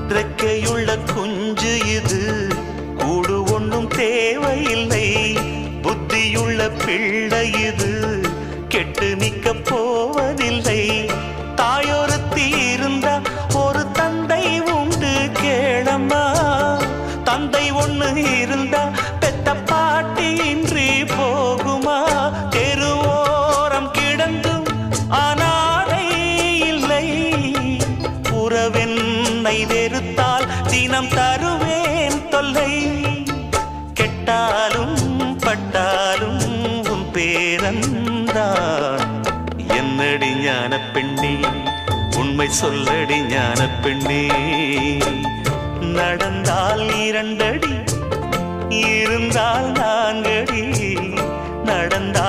இறக்கையுள்ள குஞ்சு இது, கூடு ஒன்றும் தேவையில்லை. புத்தியுள்ள பிள்ளை இது, கெட்டு நிக்க போவதில்லை. தாயொருத்தி இருந்தா ஒரு தந்தை உண்டு கேளம்மா. தந்தை ஒண்ணு இருந்தா பெத்த பாட்டி இன்றி போகுமா? தெருவோரம் கிடந்தும் அனாதை இல்லை. உறவென்னை வெறுத்தால் தினம் தருவேன் தொல்லை. கெட்டாலும் பட்டாலும் உன் பேரன்தான். என்னடி ஞான பெண்ணே, உண்மை சொல்லடி ஞான பெண்ணே. நடந்தால் 2 அடி, இருந்தால் 4 அடி. நடந்தால்